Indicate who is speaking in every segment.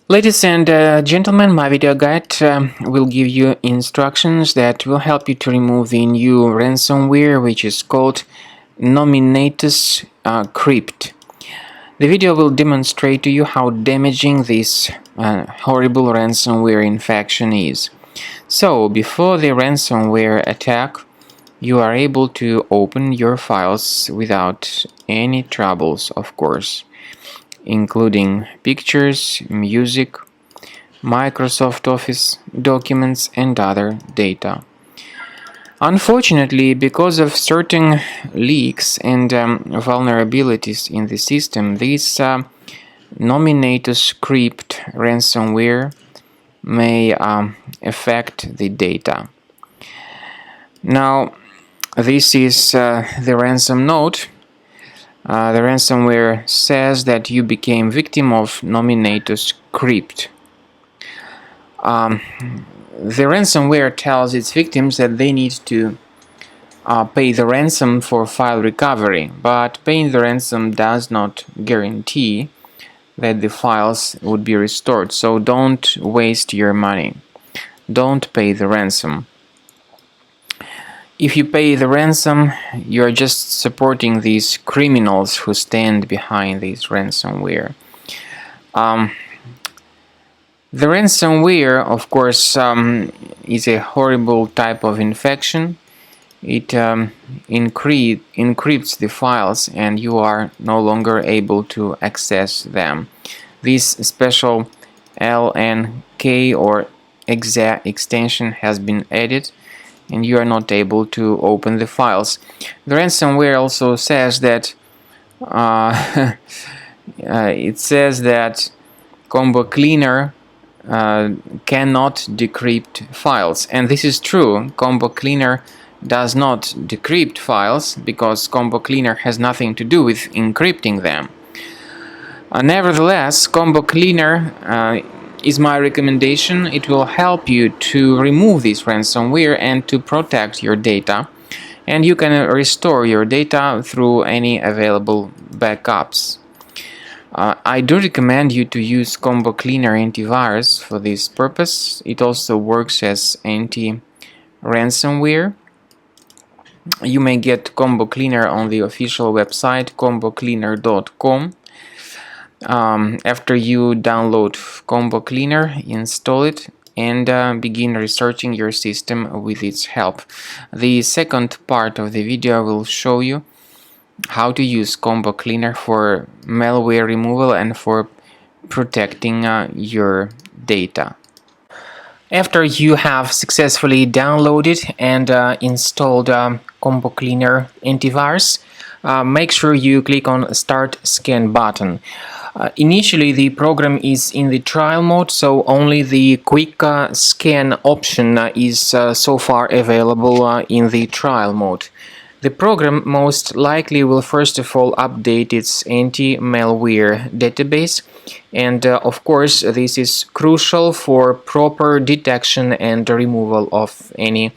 Speaker 1: Ladies and gentlemen, my video guide will give you instructions that will help you to remove the new ransomware, which is called NominatusCrypt. The video will demonstrate to you how damaging this horrible ransomware infection is. So, before the ransomware attack, you are able to open your files without any troubles, of course, including pictures, music, Microsoft Office, documents, and other data. Unfortunately, because of certain leaks and vulnerabilities in the system, this NominatusCrypt ransomware may affect the data. Now, this is the ransom note. The ransomware says that you became victim of NominatusCrypt. The ransomware tells its victims that they need to pay the ransom for file recovery, but paying the ransom does not guarantee that the files would be restored. So don't waste your money. Don't pay the ransom. If you pay the ransom, you are just supporting these criminals who stand behind this ransomware. The ransomware, of course, is a horrible type of infection. It encrypts the files and you are no longer able to access them. This special LNK or exa extension has been added and you are not able to open the files. The ransomware also says that ComboCleaner cannot decrypt files, and this is true. ComboCleaner does not decrypt files because ComboCleaner has nothing to do with encrypting them. Nevertheless, ComboCleaner is my recommendation. It will help you to remove this ransomware and to protect your data, and you can restore your data through any available backups. I do recommend you to use ComboCleaner antivirus for this purpose. It also works as anti-ransomware. You may get ComboCleaner on the official website combocleaner.com. After you download ComboCleaner, install it and begin researching your system with its help. The second part of the video will show you how to use ComboCleaner for malware removal and for protecting your data. After you have successfully downloaded and installed ComboCleaner antivirus, make sure you click on Start Scan button. Initially, the program is in the trial mode, so only the quick scan option is so far available in the trial mode. The program most likely will first of all update its anti-malware database, and of course this is crucial for proper detection and removal of any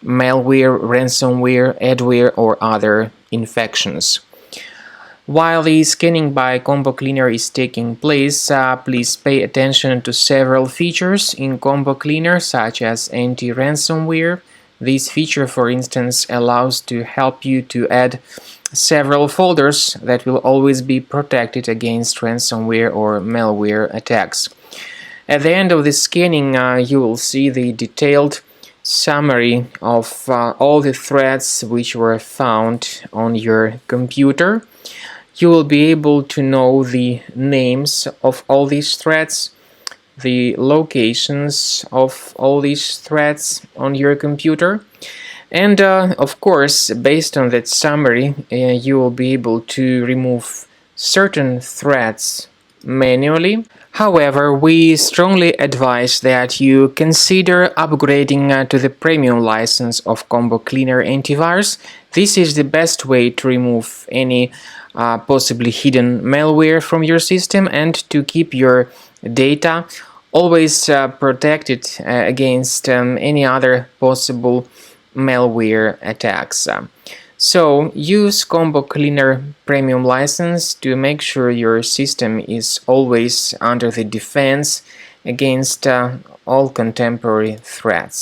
Speaker 1: malware, ransomware, adware or other infections. While the scanning by ComboCleaner is taking place, please pay attention to several features in ComboCleaner such as anti-ransomware. This feature, for instance, allows to help you to add several folders that will always be protected against ransomware or malware attacks. At the end of the scanning, you will see the detailed summary of all the threats which were found on your computer. You will be able to know the names of all these threats, the locations of all these threats on your computer, and of course, based on that summary, you will be able to remove certain threats manually. However, we strongly advise that you consider upgrading to the premium license of ComboCleaner antivirus. This is the best way to remove any possibly hidden malware from your system and to keep your data always protected against any other possible malware attacks. So use ComboCleaner Premium license to make sure your system is always under the defense against all contemporary threats.